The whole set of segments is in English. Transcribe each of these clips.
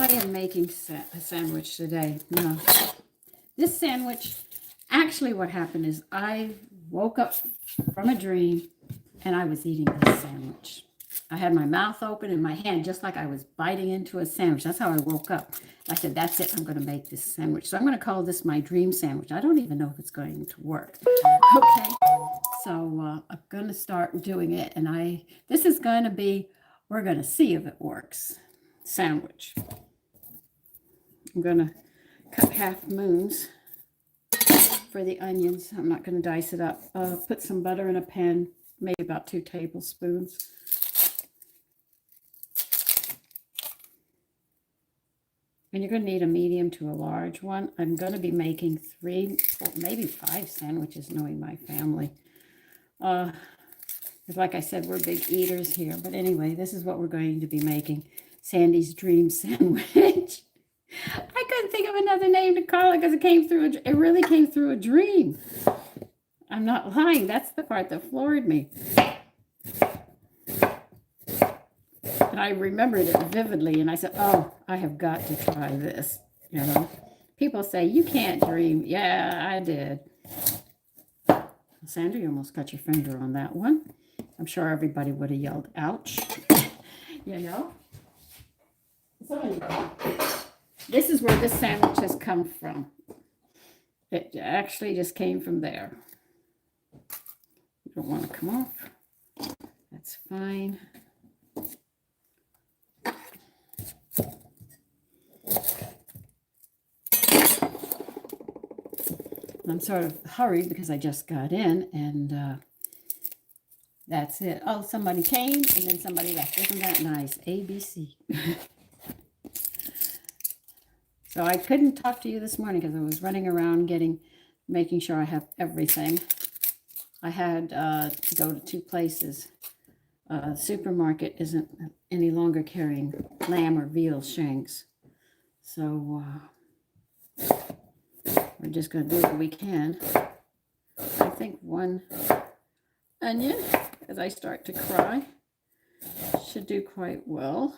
I am making a sandwich today. Now, this sandwich, actually what happened is I woke up from a dream and I was eating this sandwich. I had my mouth open and my hand just like I was biting into a sandwich. That's how I woke up. I said, that's it. I'm going to make this sandwich. So I'm going to call this my dream sandwich. I don't even know if it's going to work. Okay. So I'm going to start doing it. And this is going to be, we're going to see if it works. Sandwich. I'm going to cut half moons for the onions. I'm not going to dice it up. Put some butter in a pan, maybe about 2 tablespoons. And you're going to need a medium to a large one. I'm going to be making 3 or maybe 5 sandwiches, knowing my family. Because like I said, we're big eaters here. But anyway, this is what we're going to be making. Sandy's dream sandwich. I couldn't think of another name to call it because it really came through a dream. I'm not lying. That's the part that floored me. And I remembered it vividly, and I said, oh, I have got to try this. You know, people say, you can't dream. Yeah, I did. Sandra, you almost cut your finger on that one. I'm sure everybody would have yelled, ouch. You know? So anyway, this is where this sandwich has come from. It actually just came from there. You don't want to come off. That's fine. I'm sort of hurried because I just got in, and that's it. Oh, somebody came and then somebody left. Isn't that nice? ABC. So I couldn't talk to you this morning because I was running around making sure I have everything. I had to go to 2 places. The supermarket isn't any longer carrying lamb or veal shanks. So we're just going to do what we can. I think 1 onion, as I start to cry, should do quite well.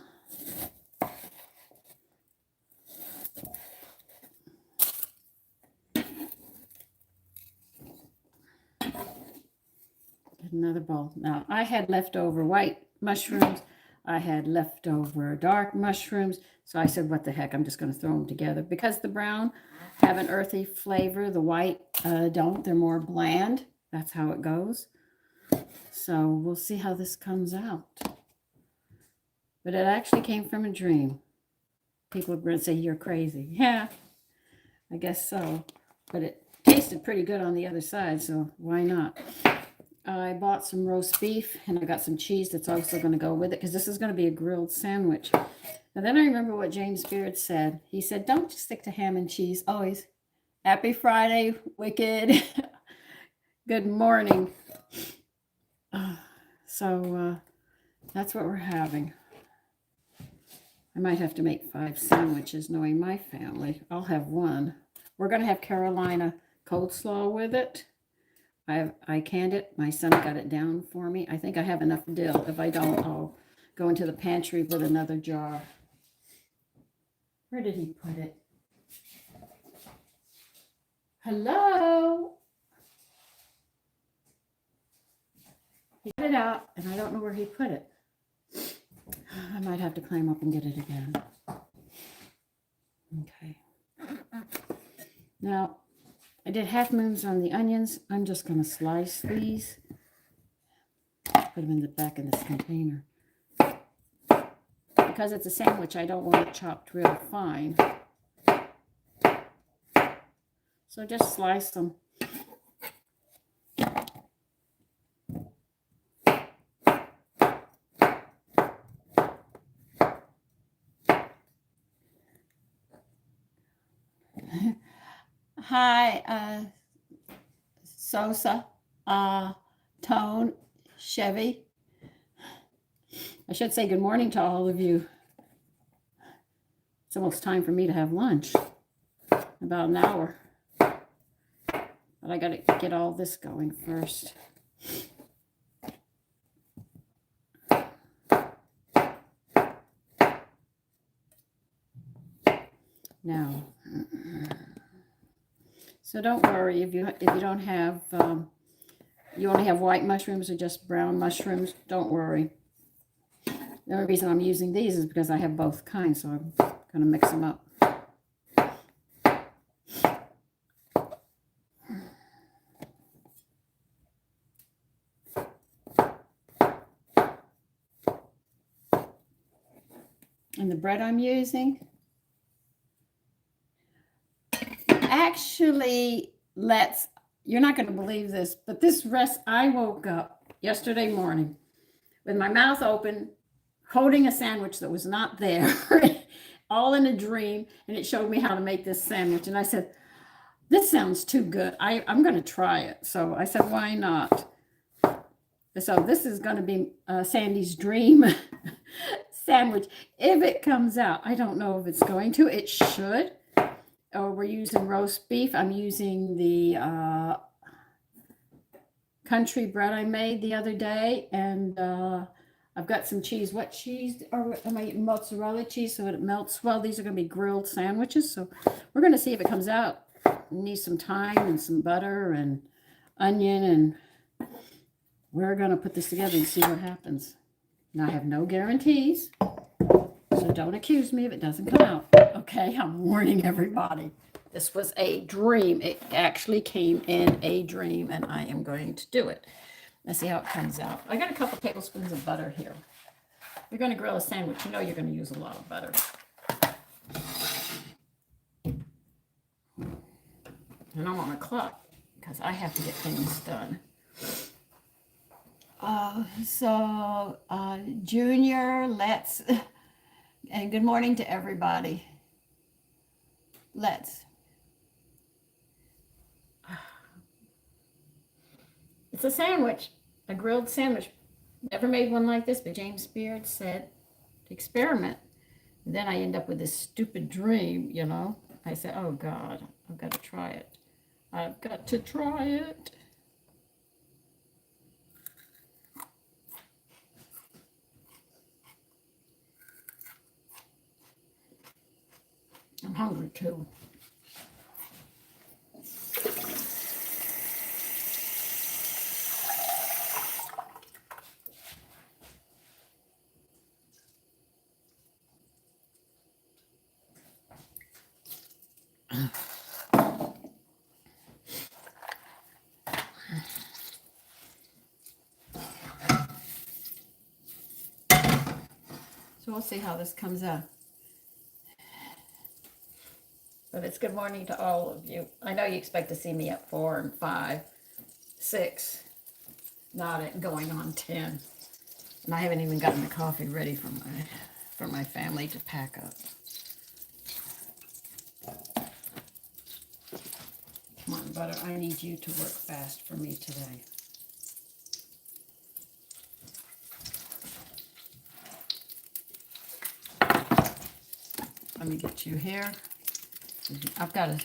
Another bowl. Now, I had leftover white mushrooms. I had leftover dark mushrooms. So I said, what the heck, I'm just going to throw them together. Because the brown have an earthy flavor, the white don't. They're more bland. That's how it goes. So we'll see how this comes out. But it actually came from a dream. People are going to say, you're crazy. Yeah, I guess so. But it tasted pretty good on the other side, so why not? I bought some roast beef, and I got some cheese that's also going to go with it, because this is going to be a grilled sandwich. And then I remember what James Beard said. He said, don't just stick to ham and cheese always. Happy Friday, Wicked. Good morning. So that's what we're having. I might have to make 5 sandwiches, knowing my family. I'll have 1. We're going to have Carolina coleslaw with it. I canned it. My son got it down for me. I think I have enough dill. If I don't, I'll go into the pantry with another jar. Where did he put it? Hello? He got it out, and I don't know where he put it. I might have to climb up and get it again. Okay. Now, I did half moons on the onions. I'm just going to slice these. Put them in the back of this container. Because it's a sandwich, I don't want it chopped real fine. So just slice them. Hi, Sosa, Tone, Chevy. I should say good morning to all of you. It's almost time for me to have lunch. About an hour. But I got to get all this going first. Now, so don't worry if you don't have you only have white mushrooms or just brown mushrooms. Don't worry. The only reason I'm using these is because I have both kinds, so I'm going to mix them up. And the bread I'm using actually you're not going to believe this, but I woke up yesterday morning with my mouth open, holding a sandwich that was not there, all in a dream, and it showed me how to make this sandwich. And I said, this sounds too good. I'm going to try it. So I said, why not? So this is going to be Sandy's dream sandwich. If it comes out, I don't know if it's going to. It should. Oh, we're using roast beef. I'm using the country bread I made the other day, and I've got some cheese. What cheese? Or am I eating mozzarella cheese so it melts well? These are going to be grilled sandwiches, so we're going to see if it comes out. Need some thyme and some butter and onion, and we're going to put this together and see what happens. Now, I have no guarantees, so don't accuse me if it doesn't come out. Okay, I'm warning everybody. This was a dream. It actually came in a dream, and I am going to do it. Let's see how it comes out. I got a couple tablespoons of butter here. You're going to grill a sandwich. You know you're going to use a lot of butter. And I'm on a clock because I have to get things done. Junior, and good morning to everybody. It's a sandwich, a grilled sandwich. Never made one like this, but James Beard said to experiment. And then I end up with this stupid dream, you know. I said, oh God, I've got to try it. I've got to try it. I'm hungry too. So we'll see how this comes out. But it's good morning to all of you. I know you expect to see me at 4 and 5, 6, not at going on 10. And I haven't even gotten the coffee ready for my family to pack up. Come on, butter, I need you to work fast for me today. Let me get you here. I've got to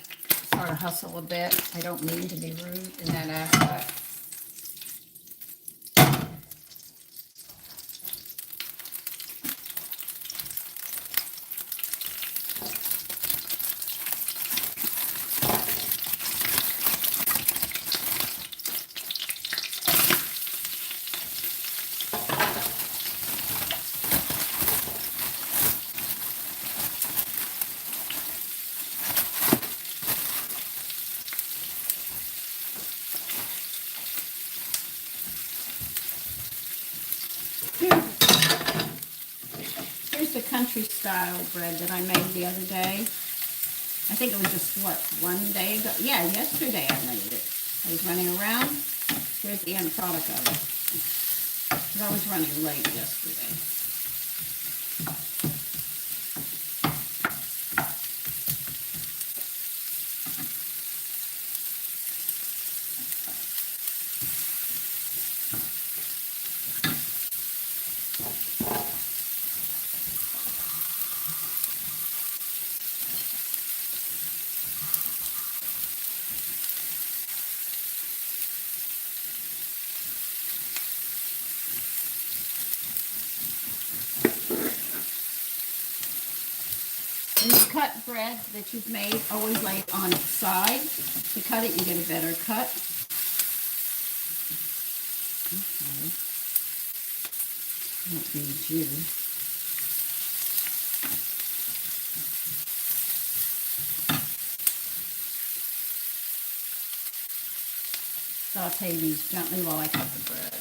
sort of hustle a bit. I don't mean to be rude in that aspect. Here's the country style bread that I made the other day. I think it was just, what, one day ago? Yeah, yesterday I made it. I was running around. Here's the end product of it. Because I was running late yesterday. When you cut bread that you've made, always lay it on its side. To cut it, you get a better cut. Okay. Won't need you. Saute these gently while I cut the bread.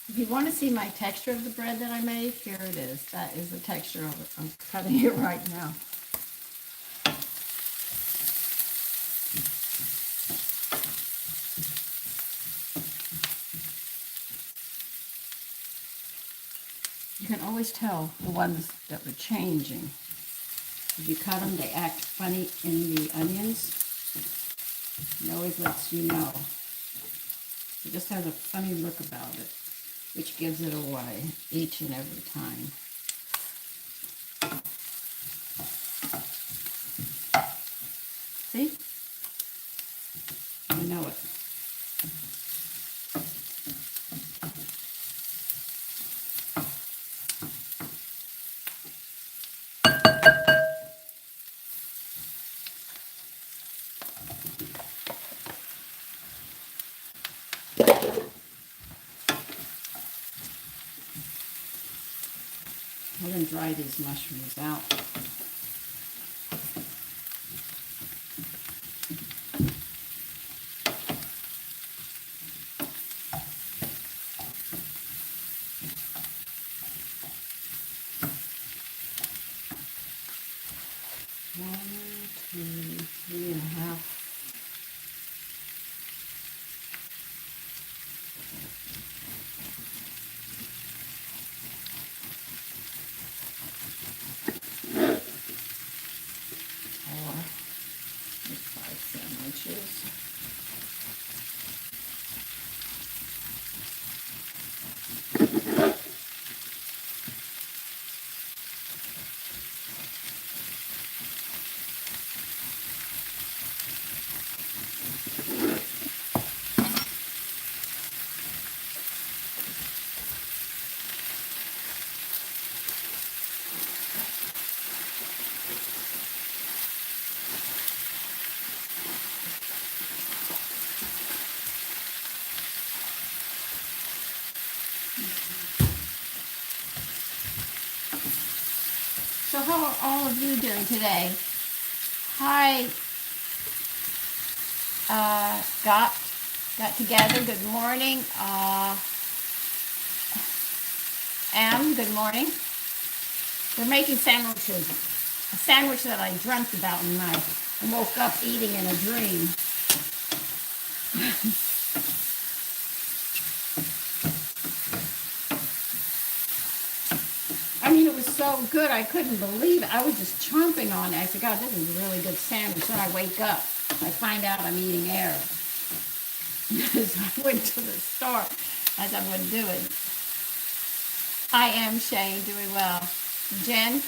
If you want to see my texture of the bread that I made, here it is. That is the texture of it. I'm cutting it right now. You can always tell the ones that were changing. If you cut them, they act funny in the onions. It always lets you know. It just has a funny look about it, which gives it away each and every time. See? You know it. I'm going to dry these mushrooms out. One, two, 3.5. So how are all of you doing today? Hi, got together. Good morning. Good morning. We're making sandwiches. A sandwich that I dreamt about in the night and woke up eating in a dream. I mean, it was so good, I couldn't believe it. I was just chomping on it. I said, God, this is a really good sandwich. Then I wake up, I find out I'm eating air. So I went to the store, as I would do it. I am Shane, doing well. Jen,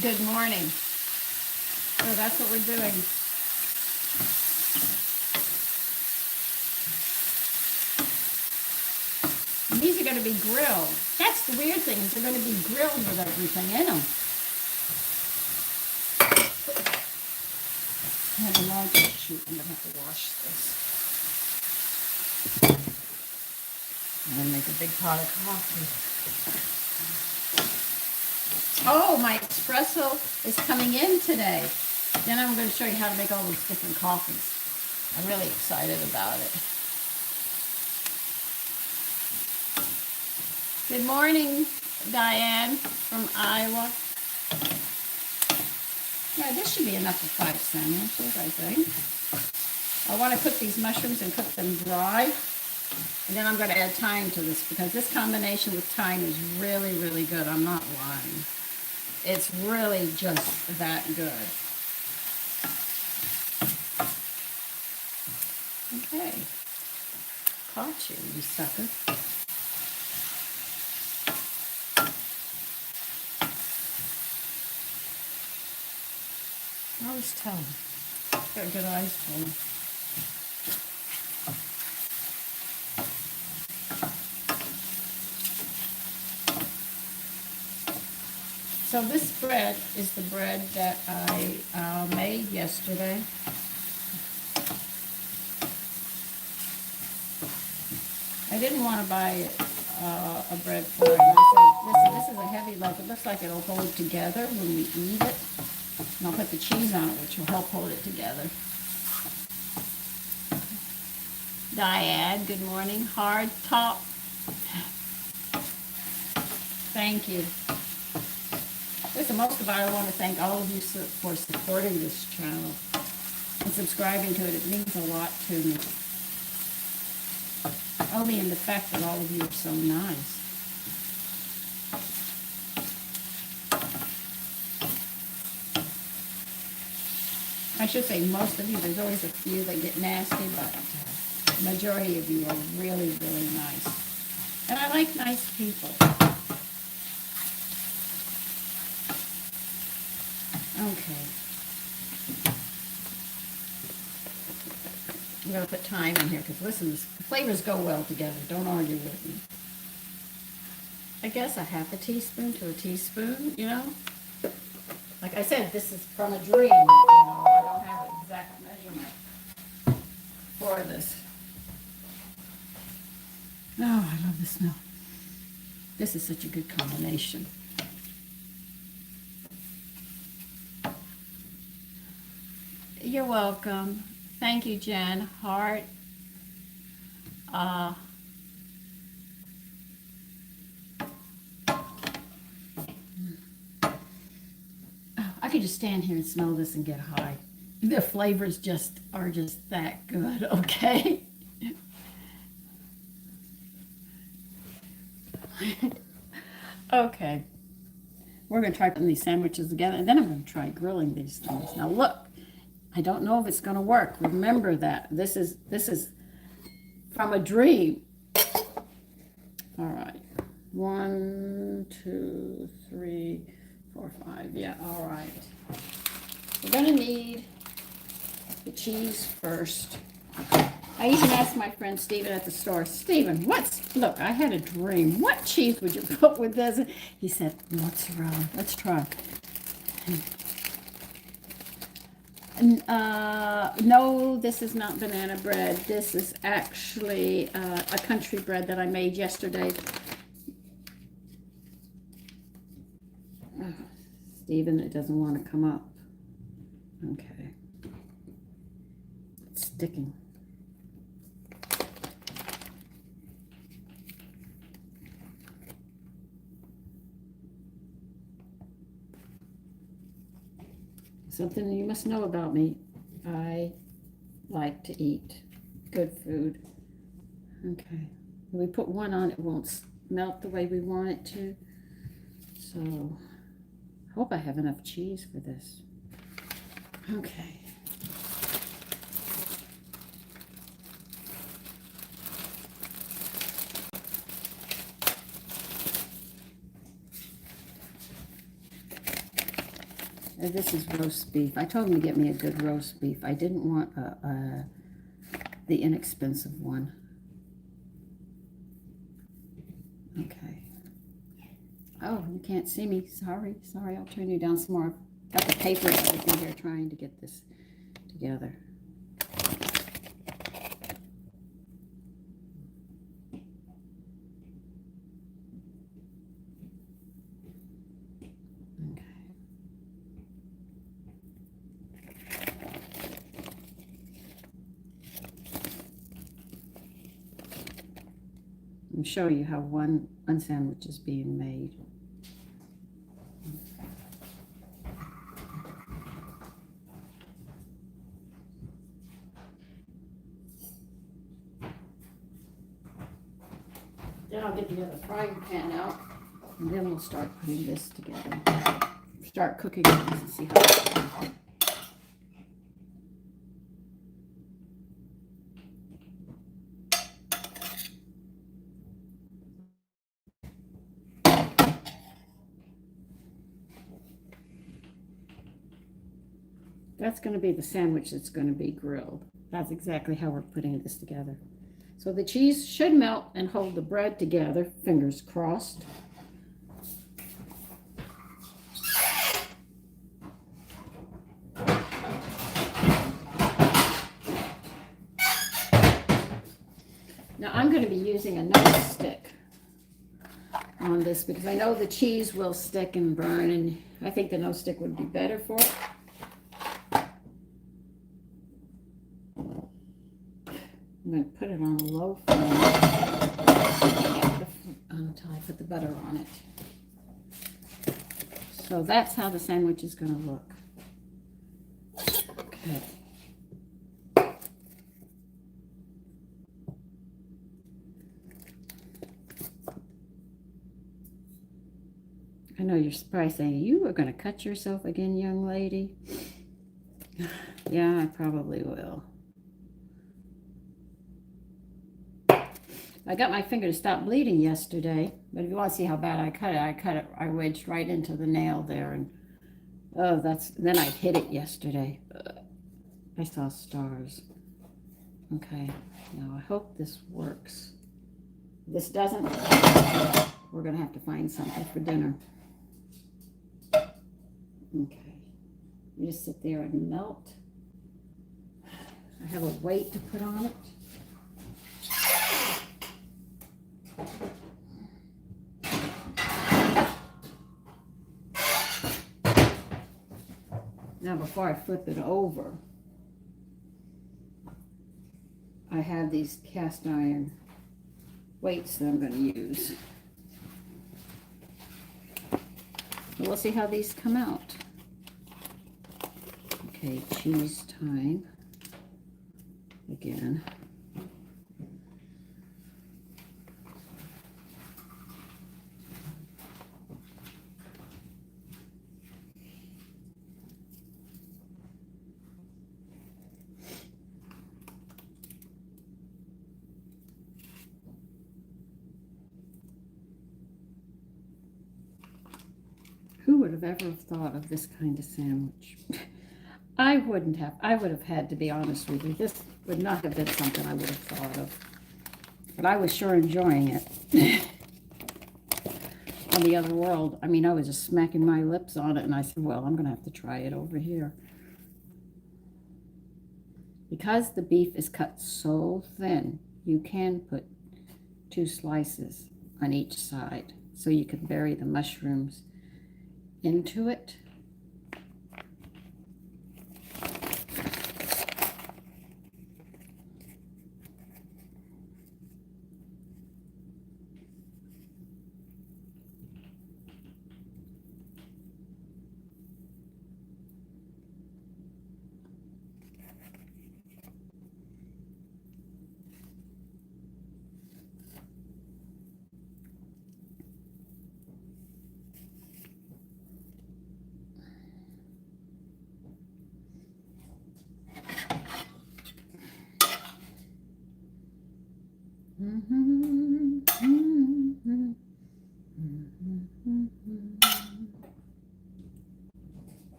good morning. So that's what we're doing. And these are going to be grilled. That's the weird thing, is they're going to be grilled with everything in them. have a larger shoot. I'm gonna have to wash this. I'm gonna make a big pot of coffee. Oh, my espresso is coming in today. Then I'm going to show you how to make all these different coffees. I'm really excited about it. Good morning, Diane from Iowa. Yeah, this should be enough for 5 sandwiches, I think. I want to cook these mushrooms and cook them dry. And then I'm going to add thyme to this because this combination with thyme is really, really good. I'm not lying. It's really just that good. Okay. Caught you, you sucker. I always tell him. Got good eyes for him. So this bread is the bread that I made yesterday. I didn't want to buy a bread for it. And I said, listen, this is a heavy loaf. It looks like it'll hold together when we eat it. And I'll put the cheese on it, which will help hold it together. Diane, good morning. Hard top. Thank you. Listen, most of all, I want to thank all of you for supporting this channel and subscribing to it. It means a lot to me. Only in the fact that all of you are so nice. I should say most of you. There's always a few that get nasty, but the majority of you are really, really nice. And I like nice people. Okay. I'm going to put thyme in here because, listen, the flavors go well together. Don't argue with me. I guess a half a teaspoon to a teaspoon, you know. Like I said, this is from a dream, you know. I don't have an exact measurement for this. Oh, I love the smell. This is such a good combination. You're welcome. Thank you, Jen. Heart. I could just stand here and smell this and get high. The flavors are just that good, okay? Okay. We're going to try putting these sandwiches together, and then I'm going to try grilling these things. Now look. I don't know if it's going to work. Remember that. This is from a dream. All right. 1, 2, 3, 4, 5. Yeah, all right. We're going to need the cheese first. I even asked my friend Stephen at the store, Stephen, look, I had a dream. What cheese would you put with this? He said, mozzarella. Let's try. No, this is not banana bread. This is actually a country bread that I made yesterday. Oh, Stephen, it doesn't want to come up. Okay. It's sticking. Something you must know about me. I like to eat good food. Okay. When we put one on, it won't melt the way we want it to. So, I hope I have enough cheese for this. Okay. This is roast beef. I told him to get me a good roast beef. I didn't want the inexpensive one. Okay. Oh, you can't see me. Sorry. I'll turn you down some more. Got the paper and everything here trying to get this together. I'm showing you how one sandwich is being made. Then I'll get the other frying pan out, and then we'll start putting this together. Start cooking it and see how it goes. That's going to be the sandwich that's going to be grilled. That's exactly how we're putting this together. So the cheese should melt and hold the bread together, fingers crossed. Now I'm going to be using a non-stick on this because I know the cheese will stick and burn, and I think the no-stick would be better for it. I'm going to put it on a low flame until I put the butter on it. So that's how the sandwich is going to look. Okay. I know you're probably saying, you are going to cut yourself again, young lady. Yeah, I probably will. I got my finger to stop bleeding yesterday, but if you want to see how bad I cut it, I wedged right into the nail there, and oh, then I hit it yesterday. I saw stars. Okay, now I hope this works. If this doesn't, we're gonna have to find something for dinner. Okay, you just sit there and melt. I have a weight to put on it. Now before I flip it over, I have these cast iron weights that I'm going to use. We'll see how these come out. Okay, cheese time again. Who would have ever thought of this kind of sandwich? I wouldn't have. I would have had to be honest with you. This would not have been something I would have thought of. But I was sure enjoying it. On the other world, I mean, I was just smacking my lips on it, and I said, well, I'm going to have to try it over here. Because the beef is cut so thin, you can put 2 slices on each side, so you can bury the mushrooms into it.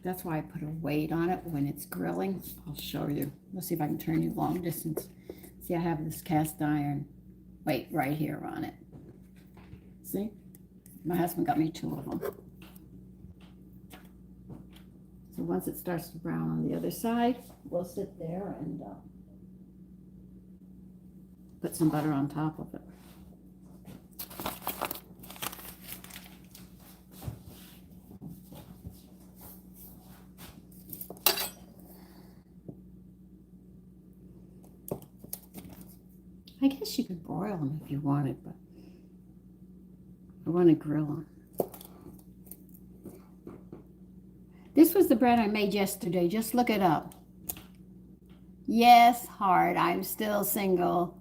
That's why I put a weight on it when it's grilling. I'll show you. Let's see if I can turn you long distance See, I have this cast iron weight right here on it. See? My husband got me 2 of them. So once it starts to brown on the other side, we'll sit there and put some butter on top of it. I guess you could broil them if you wanted, but I want to grill them. This was the bread I made yesterday. Just look it up. Yes, heart, I'm still single.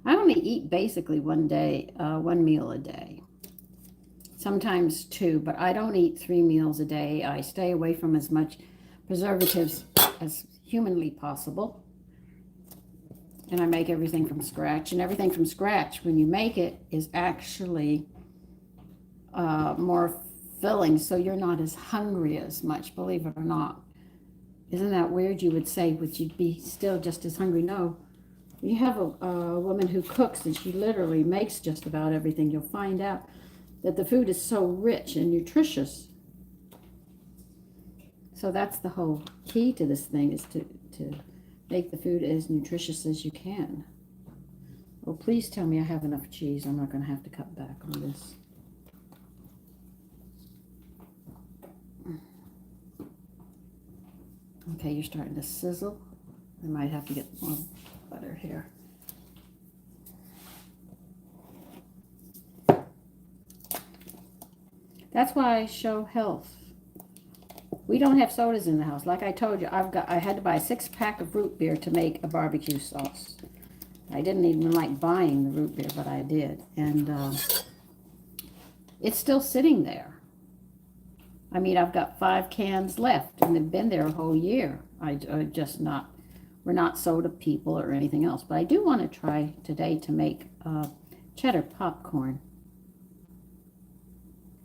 I only eat basically one meal a day. Sometimes 2, but I don't eat 3 meals a day. I stay away from as much preservatives as humanly possible. And I make everything from scratch. And everything from scratch, when you make it, is actually more filling, so you're not as hungry as much, believe it or not. Isn't that weird? You would say, but you'd be still just as hungry. No. You have a woman who cooks, and she literally makes just about everything. You'll find out that the food is so rich and nutritious. So that's the whole key to this thing, is to make the food as nutritious as you can. Oh, please tell me I have enough cheese. I'm not going to have to cut back on this. Okay, you're starting to sizzle. I might have to get more butter here. That's why I show health. We don't have sodas in the house. Like I told you, I had to buy a 6-pack of root beer to make a barbecue sauce. I didn't even like buying the root beer, but I did. And it's still sitting there. I mean, I've got 5 cans left, and they've been there a whole year. We're not soda people or anything else. But I do want to try today to make cheddar popcorn.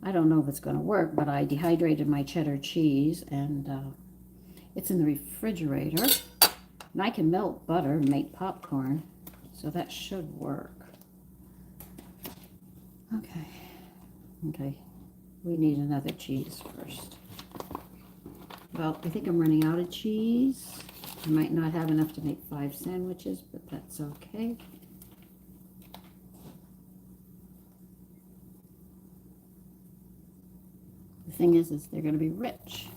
I don't know if it's going to work, but I dehydrated my cheddar cheese, and it's in the refrigerator. And I can melt butter and make popcorn, so that should work. Okay. We need another cheese first. Well, I think I'm running out of cheese. I might not have enough to make 5 sandwiches, but that's okay. The thing is they're going to be rich.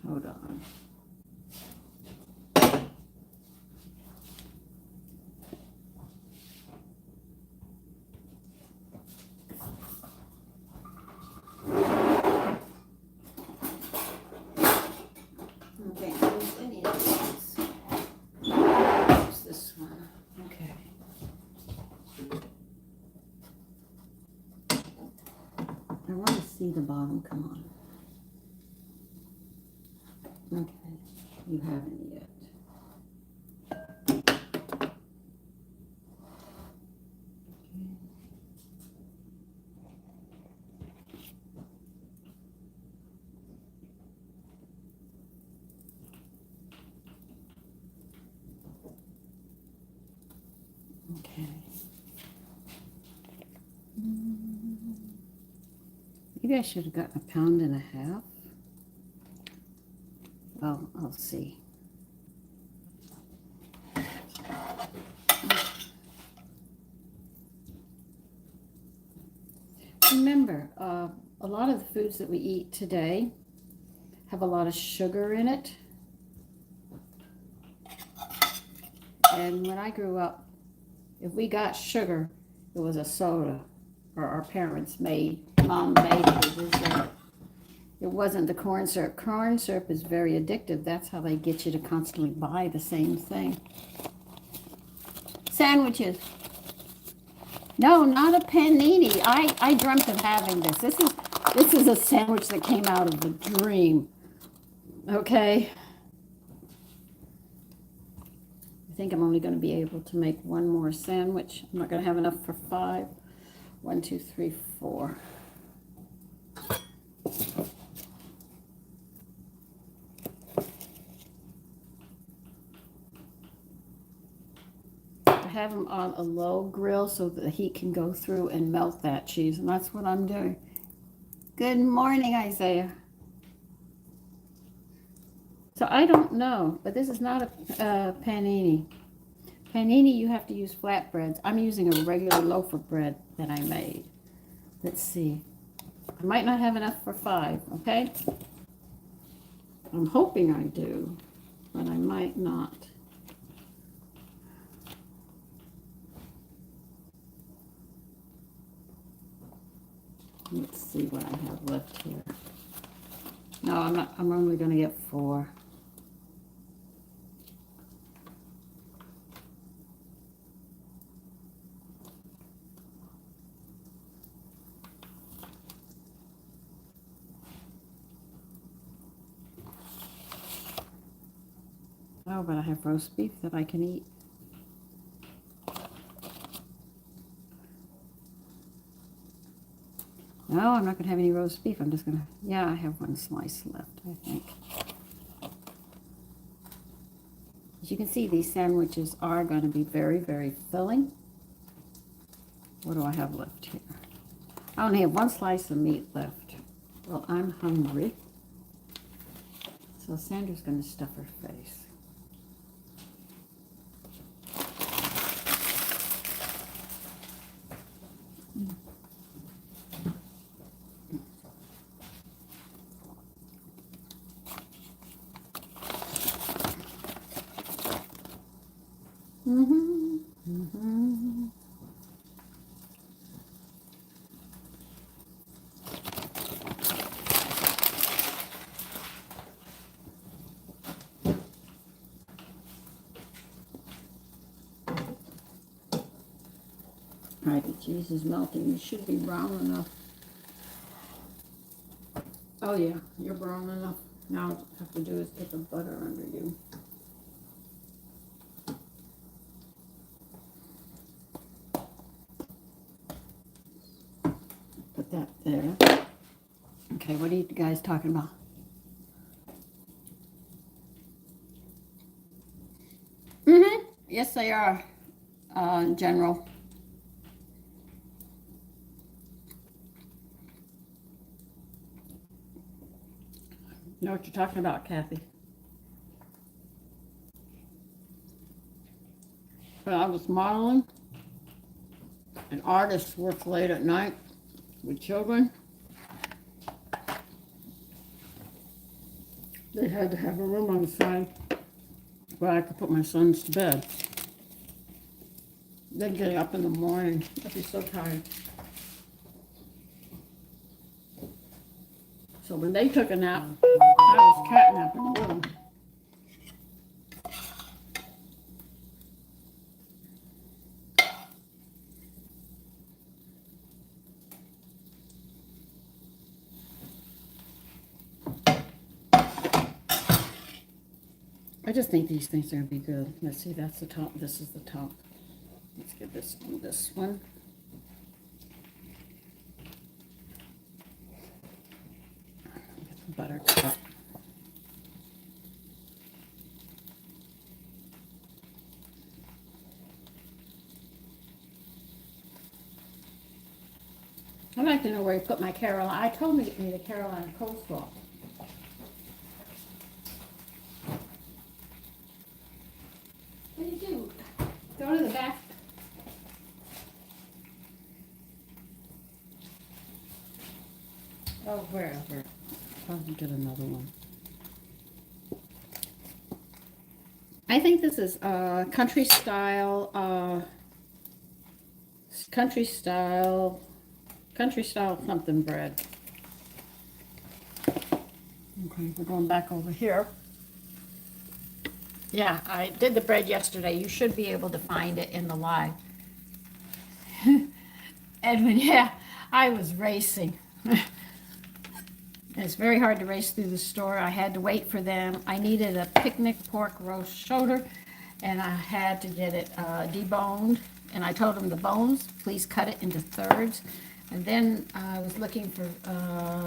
Hold on. Okay, use any of these. Use this one. Okay. I want to see the bottom come on. Okay, you haven't yet. Okay. Maybe I should have gotten 1.5 pounds. Well, I'll see. Remember, a lot of the foods that we eat today have a lot of sugar in it. And when I grew up, if we got sugar, it was a soda, or our parents made, Mom made it. It wasn't the corn syrup. Corn syrup is very addictive. That's how they get you to constantly buy the same thing. Sandwiches. No, not a panini. I dreamt of having this. This is a sandwich that came out of a dream. Okay. I think I'm only going to be able to make one more sandwich. I'm not going to have enough for 5. 1, 2, 3, 4. Have them on a low grill so that the heat can go through and melt that cheese, and that's what I'm doing. Good morning, Isaiah. So I don't know, but this is not a panini. Panini, you have to use flatbreads. I'm using a regular loaf of bread that I made. Let's see. I might not have enough for 5, okay? I'm hoping I do, but I might not. Let's see what I have left here. No, I'm not. I'm only going to get 4. Oh, but I have roast beef that I can eat. No, I'm not going to have any roast beef. I'm just going to, yeah, I have 1 slice left, I think. As you can see, these sandwiches are going to be very, very filling. What do I have left here? I only have 1 slice of meat left. Well, I'm hungry. So Sandra's going to stuff her face. All right, the cheese is melting. It should be brown enough. Oh yeah, you're brown enough. Now all I have to do is get the butter under you. Put that there. Okay, what are you guys talking about? Yes, they are, in general. Know what you're talking about, Kathy. When I was modeling, an artist works late at night with children. They had to have a room on the side where I could put my sons to bed. They'd get up in the morning. I'd be so tired. So when they took a nap, I was catnapping with them. I just think these things are going to be good. Let's see, that's the top. This is the top. Let's get this one. This one. Get the butter cut. I'd like to know where you put my Carolina. I told me to get me the Carolina coleslaw. What do you do? Go to the back. Oh, wherever. I'll get another one. I think this is country style something bread. Okay, we're going back over here. Yeah, I did the bread yesterday. You should be able to find it in the live. Edwin, yeah, I was racing. It's very hard to race through the store. I had to wait for them. I needed a picnic pork roast shoulder, and I had to get it deboned. And I told them the bones, please cut it into thirds. And then I was looking for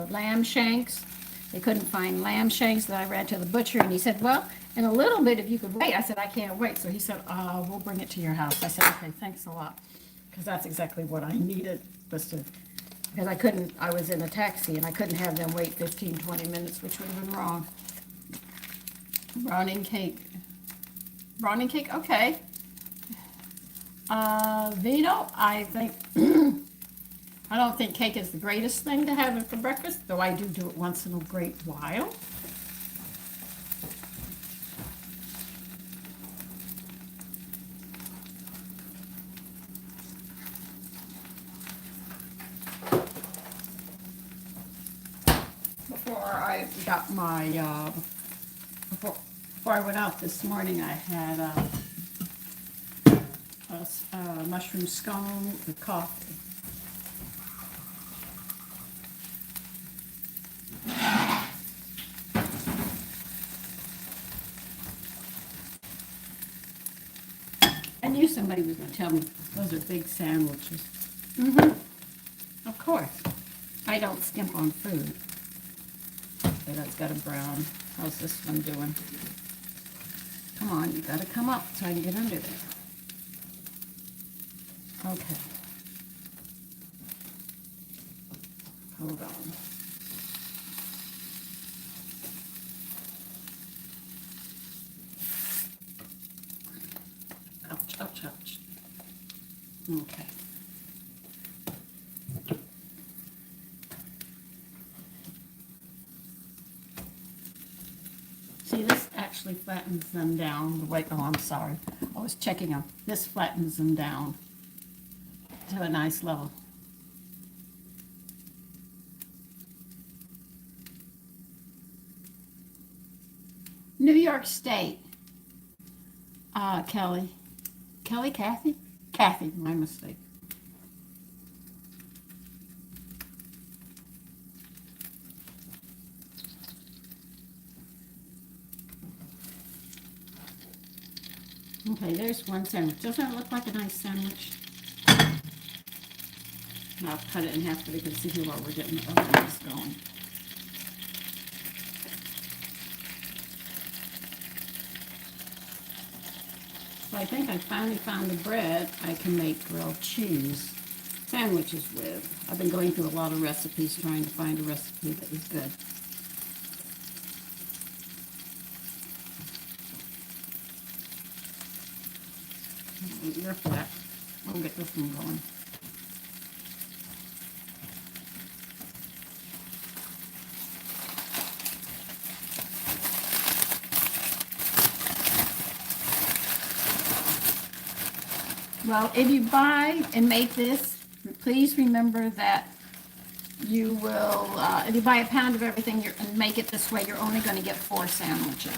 lamb shanks. They couldn't find lamb shanks. Then I ran to the butcher, and he said, well, in a little bit, if you could wait. I said, I can't wait. So he said, we'll bring it to your house. I said, okay, thanks a lot. Because that's exactly what I needed, was to, because I was in a taxi, and I couldn't have them wait 15, 20 minutes, which would have been wrong. Browning cake. Browning cake, okay. Vino, I think, I don't think cake is the greatest thing to have for breakfast, though I do it once in a great while. Before I got my, before I went out this morning, I had a mushroom scone with coffee. I knew somebody was going to tell me those are big sandwiches. Of course. I don't skimp on food. Okay, that's got a brown. How's this one doing? Come on, you got to come up so I can get under there. Okay. Hold on. Ouch, ouch, ouch. Okay. See, this actually flattens them down the way, oh, I'm sorry. I was checking them. This flattens them down to a nice level. New York State. Kelly. Kelly, Kathy? Kathy, my mistake. Okay, there's one sandwich. Doesn't it look like a nice sandwich? I'll cut it in half so we can see here while we're getting the other ones going. So I think I finally found the bread I can make grilled cheese sandwiches with. I've been going through a lot of recipes trying to find a recipe that is good. You're flat. We'll get this one going. Well, if you buy and make this, please remember that you will, if you buy a pound of everything and make it this way, you're only going to get 4 sandwiches.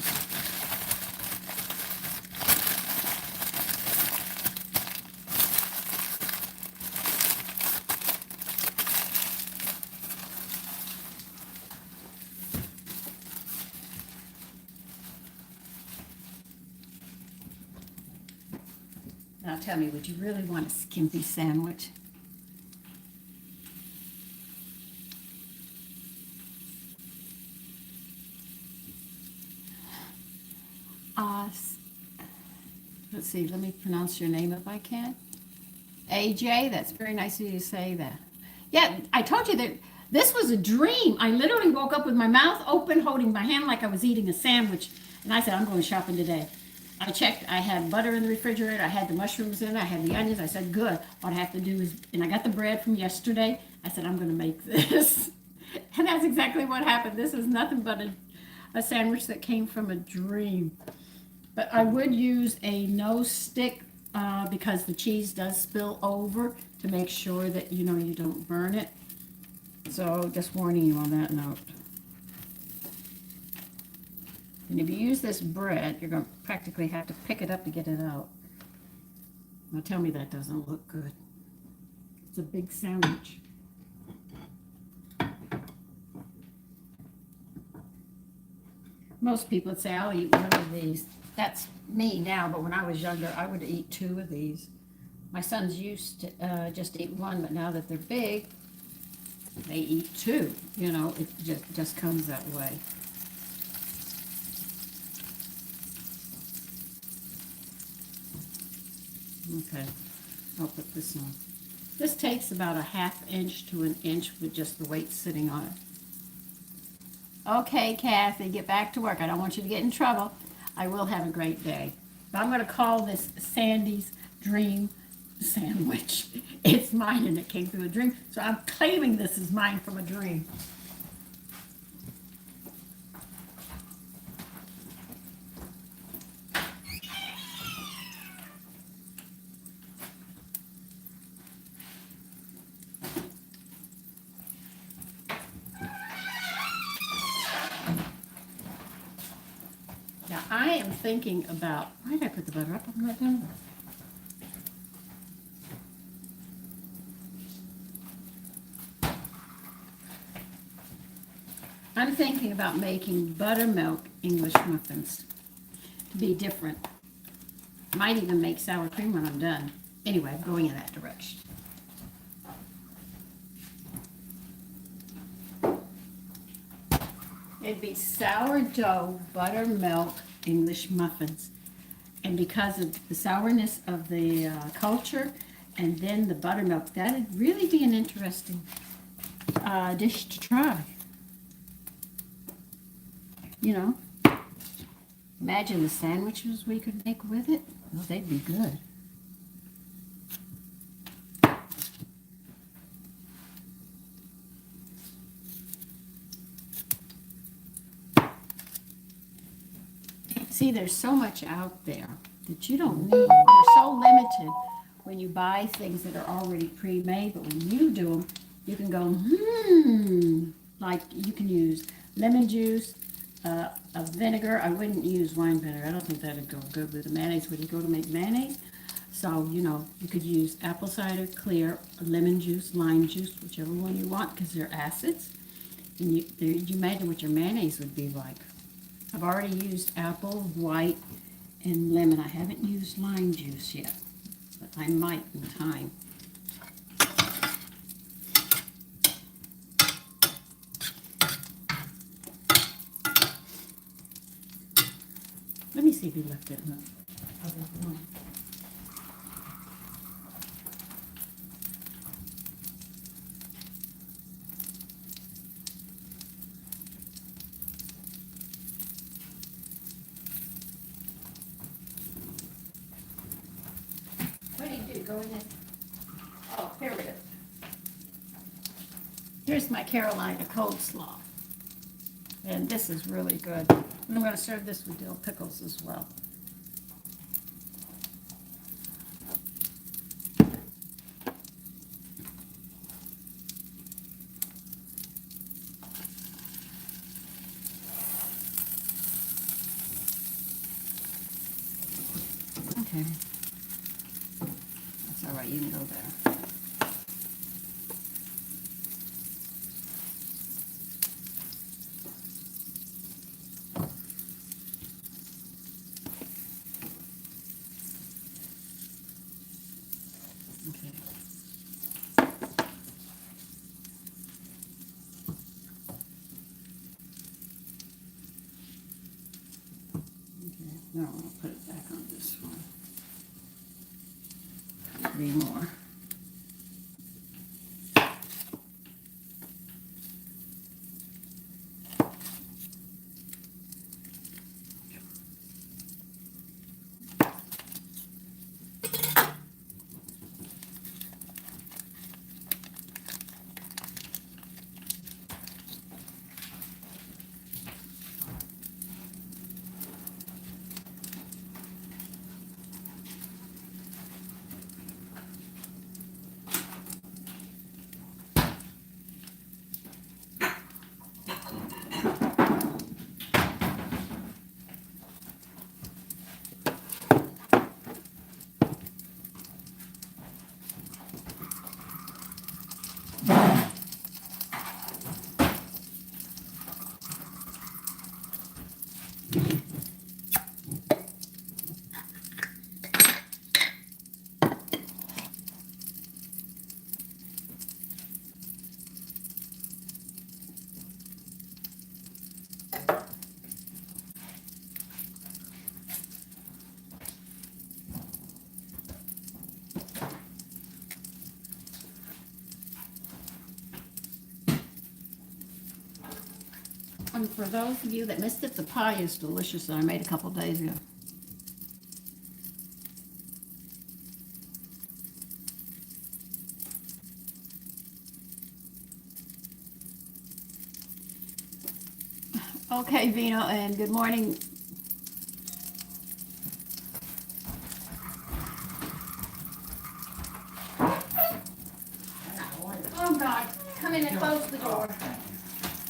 Now tell me, would you really want a skimpy sandwich? Let's see, let me pronounce your name if I can. AJ, that's very nice of you to say that. Yeah, I told you that this was a dream. I literally woke up with my mouth open, holding my hand like I was eating a sandwich. And I said, I'm going shopping today. I checked, I had butter in the refrigerator, I had the mushrooms in, I had the onions. I said, good. What I have to do is, and I got the bread from yesterday. I said, I'm going to make this. And that's exactly what happened. This is nothing but a sandwich that came from a dream. But I would use a no stick because the cheese does spill over, to make sure that you don't burn it. So just warning you on that note. And if you use this bread, you're going to practically have to pick it up to get it out. Now tell me that doesn't look good. It's a big sandwich. Most people would say, I'll eat one of these. That's me now, but when I was younger, I would eat 2 of these. My sons used to just eat 1, but now that they're big, they eat 2. You know, it just comes that way. Okay, I'll put this on. This takes about a 1/2 inch to 1 inch with just the weight sitting on it. Okay, Kathy, get back to work. I don't want you to get in trouble. I will have a great day. But I'm going to call this Sandy's Dream Sandwich. It's mine and it came through a dream. So I'm claiming this is mine from a dream. Now I am thinking about, why did I put the butter up? I'm not done. I'm thinking about making buttermilk English muffins to be different. Might even make sour cream when I'm done. Anyway, I'm going in that direction. It'd be sourdough buttermilk English muffins. And because of the sourness of the culture and then the buttermilk, that'd really be an interesting dish to try. You know, imagine the sandwiches we could make with it. Oh, they'd be good. See, there's so much out there that you don't need. You're so limited when you buy things that are already pre-made, but when you do them, you can go, like you can use lemon juice, of vinegar. I wouldn't use wine vinegar. I don't think that'd go good with the mayonnaise when you go to make mayonnaise. So, you know, you could use apple cider clear, lemon juice, lime juice, whichever one you want, because they're acids. And you imagine what your mayonnaise would be like. I've already used apple, white, and lemon. I haven't used lime juice yet, but I might in time. Let me see if he left it in the other one. What do you do? Go in there? Oh, here it is. Here's my Carolina coleslaw. And this is really good. And I'm going to serve this with dill pickles as well. Okay. That's all right. You can go there. Now I'll put it back on this one. 3 more. And for those of you that missed it, the pie is delicious that I made a couple days ago. Okay, Vino, and good morning. Oh God, come in and close the door.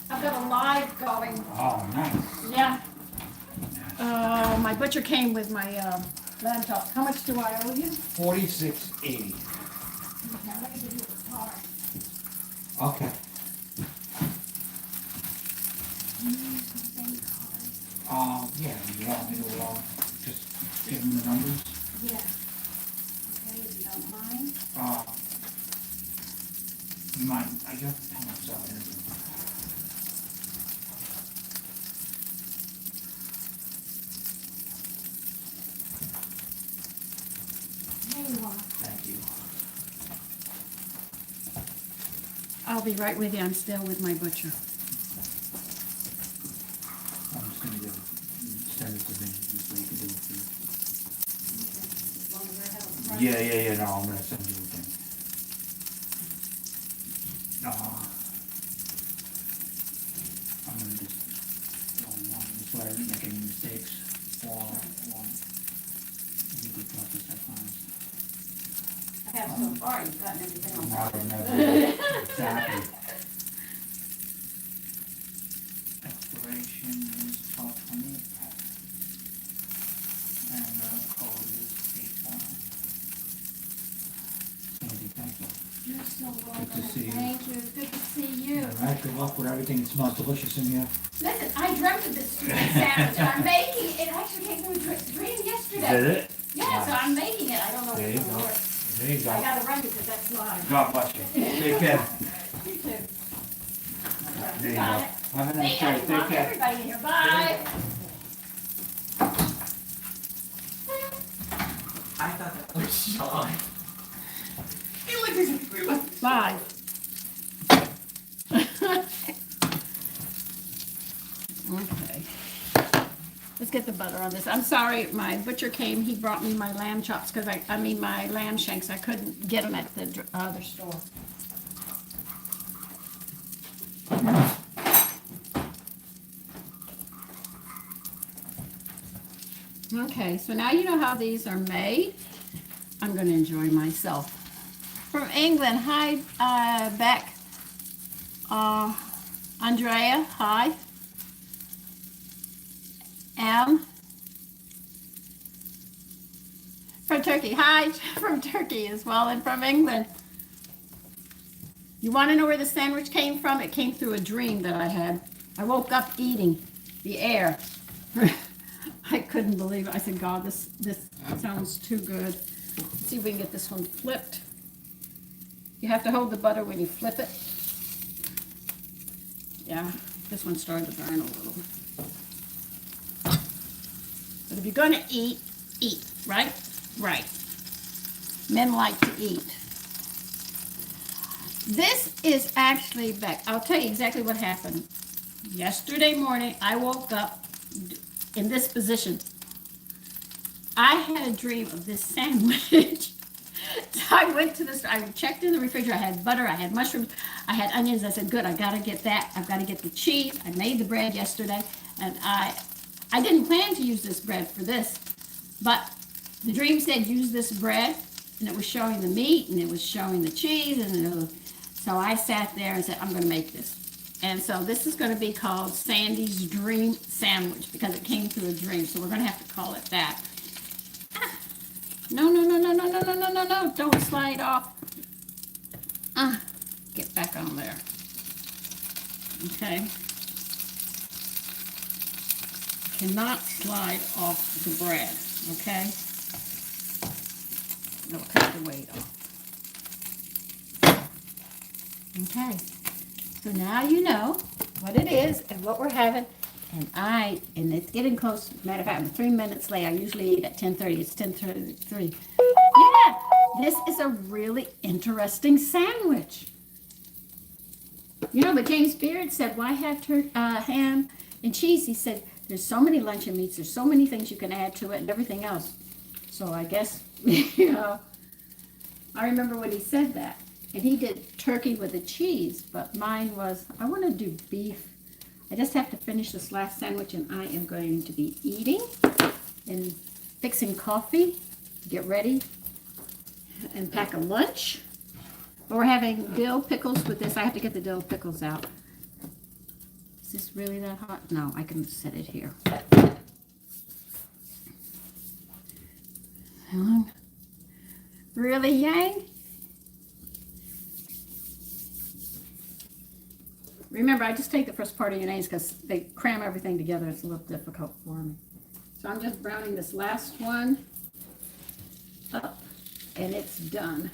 I've got a live going. Oh, nice. Yeah. My butcher came with my lamb chop. How much do I owe you? $46.80. Okay, let me give you the card. Okay. Yeah, you want me to, just give them the numbers? Yeah. Okay, if you don't mind. You mind, I got the pen outside. There you are. Thank you. I'll be right with you. I'm still with my butcher. I'm just gonna send it to Vinny, just so you can do it for you. As long as I have a price. Yeah, no, I'm gonna send you a thing. I'm gonna just, this way I didn't make any mistakes. One. You could process that fast. I have so far. You've gotten everything on Now board. or never. Exactly. Expiration is 12/20. And code is 8/1. Sandy, thank you. You're so welcome. Good to see you. Thank you. It's good to see you. All right, good luck with everything. It smells delicious in here. Listen, I dreamt of this stupid sandwich. I'm making it. It actually came through a dream yesterday. Did it? Yeah, so I'm making it. I don't know There if you it's go. gonna work. There you I go. gotta run because that's live. God bless you. Take care. You too. There you Got go. it. Have a See, nice day. I Take want care. everybody in here. Bye. I thought that was Sean. Bye. Okay. Let's get the butter on this. I'm sorry, my butcher came. He brought me my lamb chops because I mean my lamb shanks. I couldn't get them at the other store. Okay, so now you know how these are made. I'm going to enjoy myself. From England, hi, Beck. Andrea, hi. From Turkey, hi, from Turkey as well, and from England. You want to know where the sandwich came from? It came through a dream that I had. I woke up eating the air. I couldn't believe it. I said, God, this sounds too good. Let's see if we can get this one flipped. You have to hold the butter when you flip it. Yeah, this one started to burn a little. But if you're gonna eat, right? Right. Men like to eat. This is actually Beck. I'll tell you exactly what happened. Yesterday morning, I woke up in this position. I had a dream of this sandwich. So I went to the store, I checked in the refrigerator, I had butter, I had mushrooms, I had onions. I said, good, I gotta get that. I've gotta get the cheese. I made the bread yesterday, and I didn't plan to use this bread for this, but the dream said use this bread, and it was showing the meat, and it was showing the cheese, and so I sat there and said, I'm gonna make this. And so this is gonna be called Sandy's Dream Sandwich, because it came through a dream, so we're gonna have to call it that. No, don't slide off. Get back on there. Okay. Cannot slide off the bread, okay? It'll cut the weight off. Okay. So now you know what it is and what we're having. And it's getting close. Matter of fact, I'm 3 minutes late. I usually eat at 10:30. It's 10:33. Yeah, this is a really interesting sandwich. You know, but James Beard said, why have ham and cheese? He said, there's so many luncheon meats, there's so many things you can add to it and everything else. So I guess, you know, I remember when he said that. And he did turkey with the cheese, but mine was, I want to do beef. I just have to finish this last sandwich, and I am going to be eating and fixing coffee to get ready and pack a lunch. But we're having dill pickles with this. I have to get the dill pickles out. Is this really that hot? No, I can set it here. Really, Yang? Remember, I just take the first part of your names because they cram everything together. It's a little difficult for me. So I'm just browning this last one up, and it's done.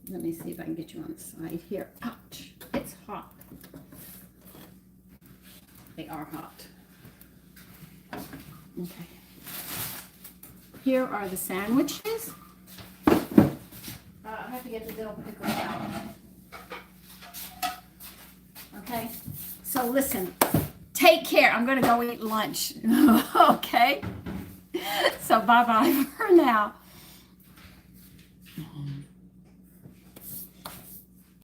Let me see if I can get you on the side here. Ouch, it's hot. They are hot. Okay. Here are the sandwiches. I have to get the dill pickles out. Okay, so listen, take care. I'm going to go eat lunch. Okay, so bye-bye for now.